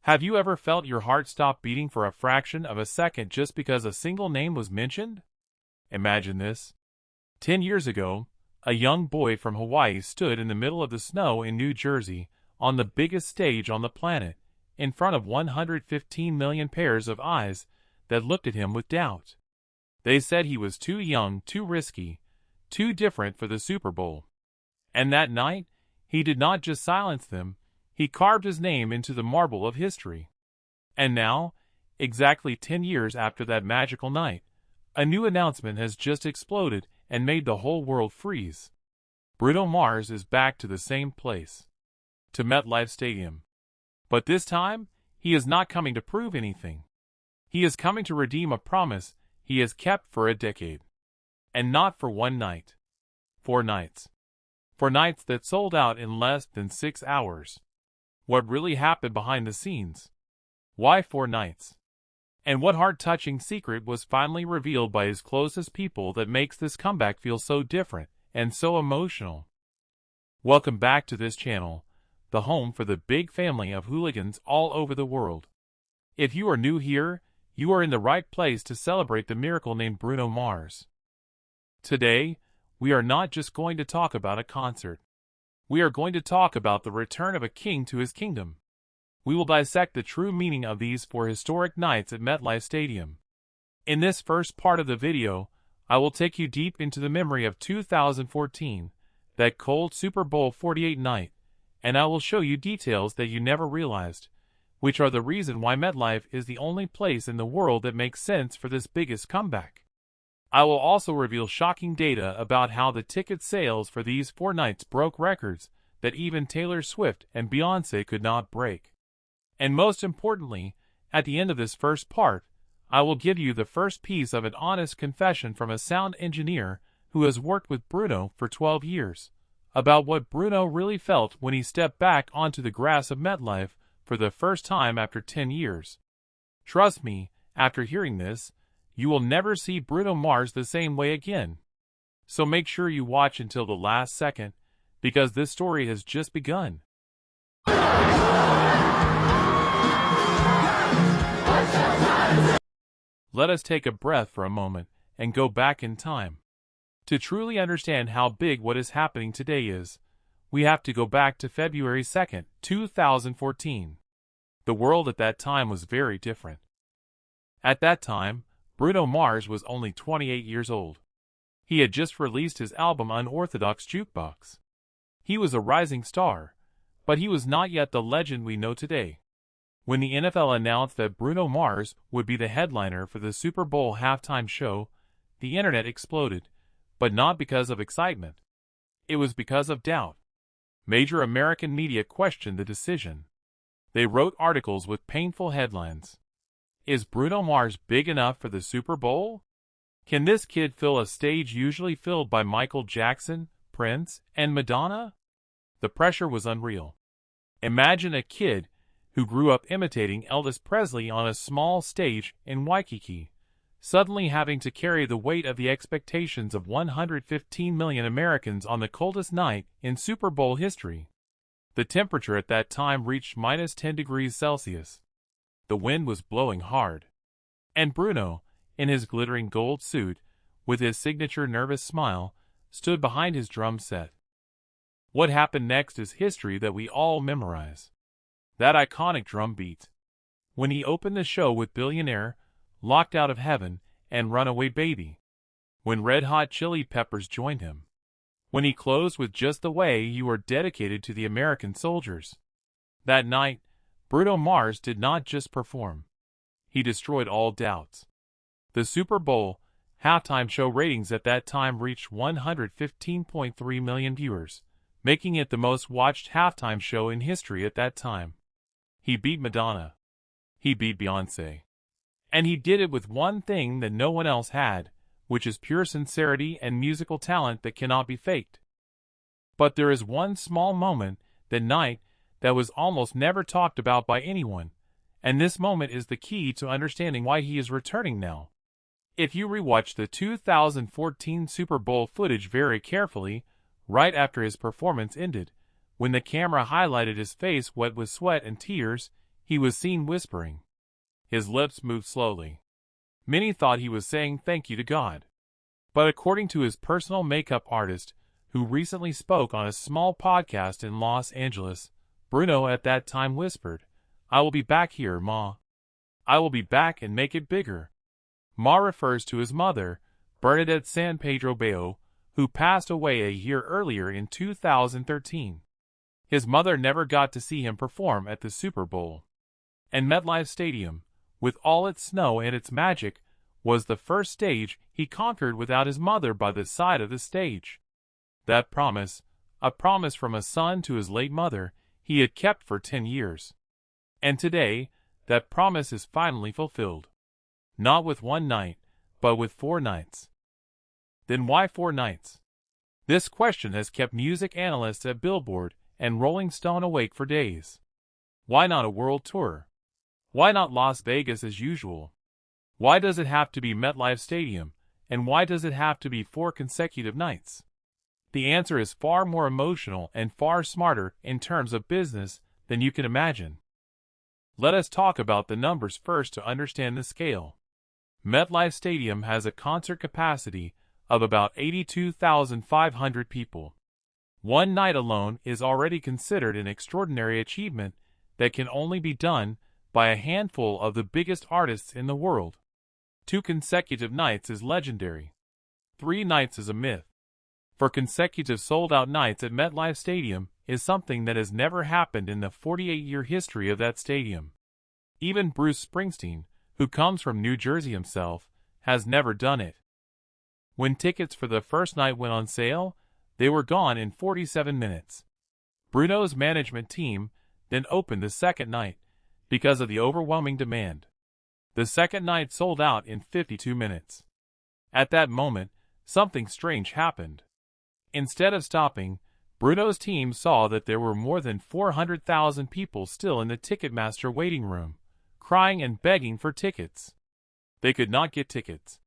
Have you ever felt your heart stop beating for a fraction of a second just because a single name was mentioned? Imagine this. 10 years ago, a young boy from Hawaii stood in the middle of the snow in New Jersey, on the biggest stage on the planet, in front of 115 million pairs of eyes that looked at him with doubt. They said he was too young, too risky, too different for the Super Bowl. And that night, he did not just silence them, he carved his name into the marble of history. And now, exactly 10 years after that magical night, a new announcement has just exploded and made the whole world freeze. Bruno Mars is back to the same place, to MetLife Stadium. But this time, he is not coming to prove anything. He is coming to redeem a promise he has kept for a decade. And not for one night. 4 nights. 4 nights that sold out in less than 6 hours. What really happened behind the scenes? Why 4 nights? And what heart-touching secret was finally revealed by his closest people that makes this comeback feel so different and so emotional? Welcome back to this channel, the home for the big family of hooligans all over the world. If you are new here, you are in the right place to celebrate the miracle named Bruno Mars. Today, we are not just going to talk about a concert. We are going to talk about the return of a king to his kingdom. We will dissect the true meaning of these 4 historic nights at MetLife Stadium. In this first part of the video, I will take you deep into the memory of 2014, that cold Super Bowl 48 night, and I will show you details that you never realized, which are the reason why MetLife is the only place in the world that makes sense for this biggest comeback. I will also reveal shocking data about how the ticket sales for these 4 nights broke records that even Taylor Swift and Beyoncé could not break. And most importantly, at the end of this first part, I will give you the first piece of an honest confession from a sound engineer who has worked with Bruno for 12 years, about what Bruno really felt when he stepped back onto the grass of MetLife for the first time after 10 years. Trust me, after hearing this, you will never see Bruno Mars the same way again. So make sure you watch until the last second, because this story has just begun. Let us take a breath for a moment and go back in time. To truly understand how big what is happening today is, we have to go back to February 2nd, 2014. The world at that time was very different. At that time, Bruno Mars was only 28 years old. He had just released his album Unorthodox Jukebox. He was a rising star, but he was not yet the legend we know today. When the NFL announced that Bruno Mars would be the headliner for the Super Bowl halftime show, the internet exploded, but not because of excitement. It was because of doubt. Major American media questioned the decision. They wrote articles with painful headlines. Is Bruno Mars big enough for the Super Bowl? Can this kid fill a stage usually filled by Michael Jackson, Prince, and Madonna? The pressure was unreal. Imagine a kid who grew up imitating Elvis Presley on a small stage in Waikiki, suddenly having to carry the weight of the expectations of 115 million Americans on the coldest night in Super Bowl history. The temperature at that time reached minus 10 degrees Celsius. The wind was blowing hard. And Bruno, in his glittering gold suit, with his signature nervous smile, stood behind his drum set. What happened next is history that we all memorize. That iconic drum beat. When he opened the show with Billionaire, Locked Out of Heaven, and Runaway Baby. When Red Hot Chili Peppers joined him. When he closed with Just the Way You Are, dedicated to the American soldiers. That night, Bruno Mars did not just perform. He destroyed all doubts. The Super Bowl halftime show ratings at that time reached 115.3 million viewers, making it the most watched halftime show in history at that time. He beat Madonna. He beat Beyoncé. And he did it with one thing that no one else had, which is pure sincerity and musical talent that cannot be faked. But there is one small moment that night that was almost never talked about by anyone, and this moment is the key to understanding why he is returning now. If you rewatch the 2014 Super Bowl footage very carefully, right after his performance ended, when the camera highlighted his face wet with sweat and tears, He was seen whispering. His lips moved slowly. Many thought he was saying thank you to God. But according to his personal makeup artist, who recently spoke on a small podcast in Los Angeles, Bruno at that time whispered, "I will be back here, Ma. I will be back and make it bigger." Ma refers to his mother, Bernadette San Pedro Bayo, who passed away a year earlier in 2013. His mother never got to see him perform at the Super Bowl. And MetLife Stadium, with all its snow and its magic, was the first stage he conquered without his mother by the side of the stage. That promise, a promise from a son to his late mother, he had kept for 10 years. And today, that promise is finally fulfilled. Not with one night, but with 4 nights. Then why 4 nights? This question has kept music analysts at Billboard and Rolling Stone awake for days. Why not a world tour? Why not Las Vegas as usual? Why does it have to be MetLife Stadium, and why does it have to be 4 consecutive nights? The answer is far more emotional and far smarter in terms of business than you can imagine. Let us talk about the numbers first to understand the scale. MetLife Stadium has a concert capacity of about 82,500 people. One night alone is already considered an extraordinary achievement that can only be done by a handful of the biggest artists in the world. 2 consecutive nights is legendary. 3 nights is a myth. For consecutive sold-out nights at MetLife Stadium is something that has never happened in the 48-year history of that stadium. Even Bruce Springsteen, who comes from New Jersey himself, has never done it. When tickets for the first night went on sale, they were gone in 47 minutes. Bruno's management team then opened the second night because of the overwhelming demand. The second night sold out in 52 minutes. At that moment, something strange happened. Instead of stopping, Bruno's team saw that there were more than 400,000 people still in the Ticketmaster waiting room, crying and begging for tickets. They could not get tickets.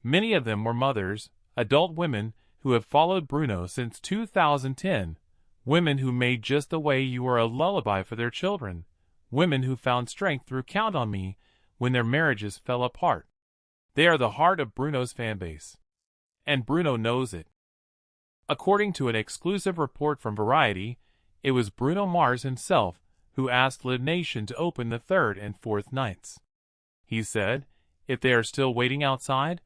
Many of them were mothers, adult women who have followed Bruno since 2010, women who made Just the Way You Are a lullaby for their children, women who found strength through Count on Me when their marriages fell apart. They are the heart of Bruno's fanbase. And Bruno knows it. According to an exclusive report from Variety, it was Bruno Mars himself who asked Live Nation to open the 3rd and 4th nights. He said, "If they are still waiting outside,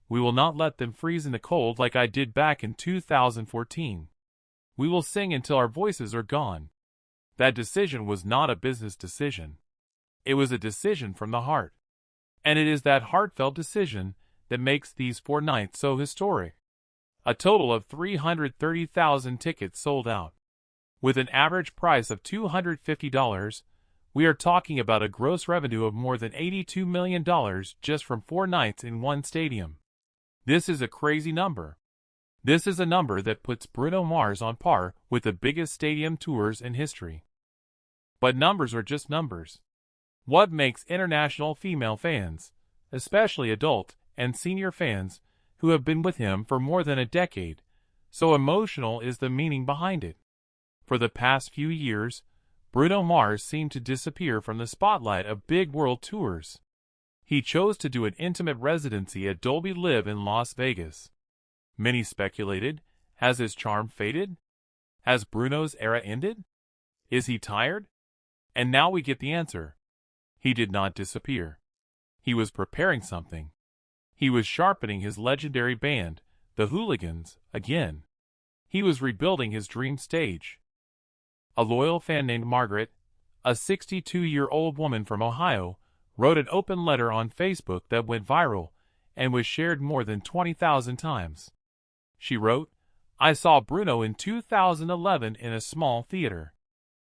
we will not let them freeze in the cold like I did back in 2014. We will sing until our voices are gone." That decision was not a business decision. It was a decision from the heart. And it is that heartfelt decision that makes these 4 nights so historic. A total of 330,000 tickets sold out. With an average price of $250, we are talking about a gross revenue of more than $82 million just from 4 nights in one stadium. This is a crazy number. This is a number that puts Bruno Mars on par with the biggest stadium tours in history. But numbers are just numbers. What makes international female fans, especially adult and senior fans who have been with him for more than a decade, so emotional is the meaning behind it. For the past few years, Bruno Mars seemed to disappear from the spotlight of big world tours. He chose to do an intimate residency at Dolby Live in Las Vegas. Many speculated, has his charm faded? Has Bruno's era ended? Is he tired? And now we get the answer. He did not disappear. He was preparing something. He was sharpening his legendary band, the Hooligans, again. He was rebuilding his dream stage. A loyal fan named Margaret, a 62-year-old woman from Ohio, wrote an open letter on Facebook that went viral and was shared more than 20,000 times. She wrote, "I saw Bruno in 2011 in a small theater.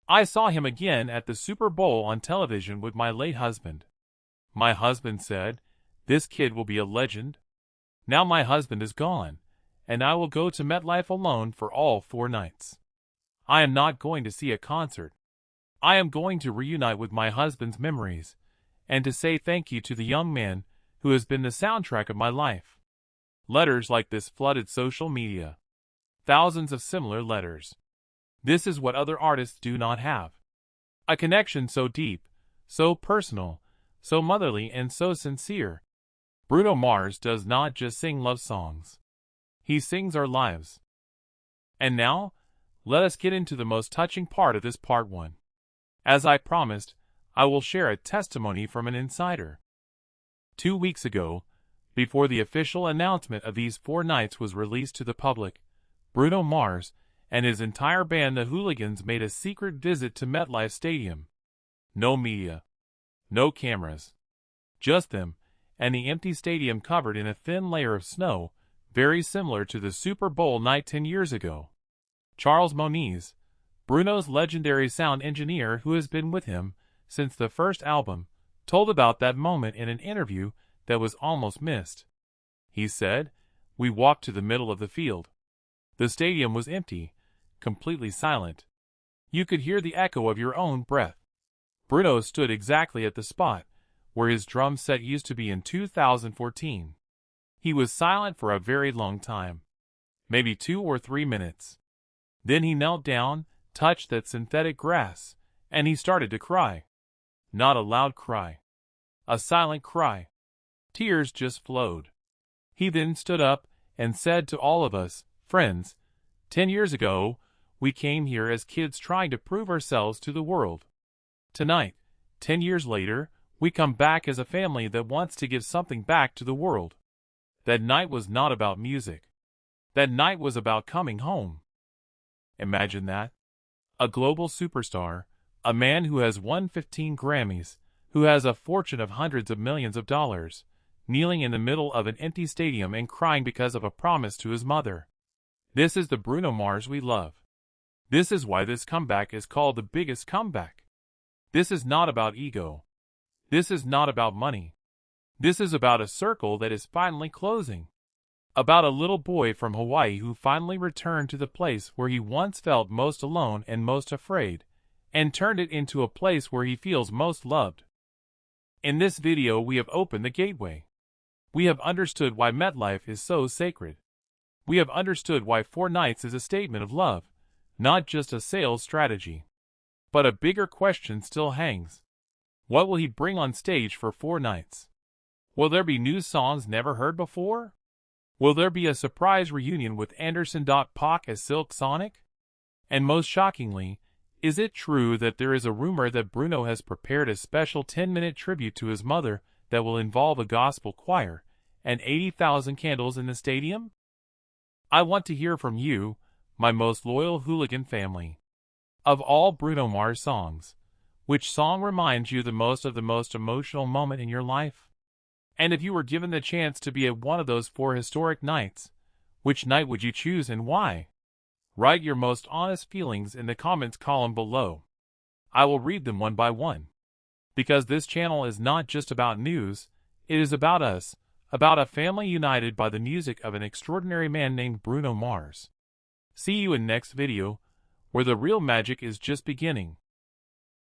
I saw him again at the Super Bowl on television with my late husband. My husband said, 'This kid will be a legend.' Now my husband is gone, and I will go to MetLife alone for all 4 nights. I am not going to see a concert. I am going to reunite with my husband's memories, and to say thank you to the young man who has been the soundtrack of my life." Letters like this flooded social media. Thousands of similar letters. This is what other artists do not have. A connection so deep, so personal, so motherly, and so sincere. Bruno Mars does not just sing love songs. He sings our lives. And now, let us get into the most touching part of this part 1. As I promised, I will share a testimony from an insider. 2 weeks ago, before the official announcement of these 4 nights was released to the public, Bruno Mars and his entire band the Hooligans made a secret visit to MetLife Stadium. No media. No cameras. Just them, and the empty stadium covered in a thin layer of snow, very similar to the Super Bowl night 10 years ago. Charles Moniz, Bruno's legendary sound engineer who has been with him since the first album, told about that moment in an interview that was almost missed. He said, "We walked to the middle of the field. The stadium was empty, completely silent. You could hear the echo of your own breath. Bruno stood exactly at the spot where his drum set used to be in 2014. He was silent for a very long time, maybe 2 or 3 minutes. Then he knelt down, touched that synthetic grass, and he started to cry. Not a loud cry. A silent cry. Tears just flowed. He then stood up and said to all of us, 'Friends, 10 years ago, we came here as kids trying to prove ourselves to the world. Tonight, 10 years later, we come back as a family that wants to give something back to the world.' That night was not about music. That night was about coming home." Imagine that. A global superstar, a man who has won 15 Grammys, who has a fortune of hundreds of millions of dollars, kneeling in the middle of an empty stadium and crying because of a promise to his mother. This is the Bruno Mars we love. This is why this comeback is called the biggest comeback. This is not about ego. This is not about money. This is about a circle that is finally closing. About a little boy from Hawaii who finally returned to the place where he once felt most alone and most afraid, and turned it into a place where he feels most loved. In this video we have opened the gateway. We have understood why MetLife is so sacred. We have understood why 4 nights is a statement of love, not just a sales strategy. But a bigger question still hangs. What will he bring on stage for 4 nights? Will there be new songs never heard before? Will there be a surprise reunion with Anderson .Paak as Silk Sonic? And most shockingly, is it true that there is a rumor that Bruno has prepared a special 10-minute tribute to his mother that will involve a gospel choir and 80,000 candles in the stadium? I want to hear from you, my most loyal hooligan family. Of all Bruno Mars songs, which song reminds you the most of the most emotional moment in your life? And if you were given the chance to be at one of those 4 historic nights, which night would you choose and why? Write your most honest feelings in the comments column below. I will read them one by one. Because this channel is not just about news, it is about us, about a family united by the music of an extraordinary man named Bruno Mars. See you in next video, where the real magic is just beginning.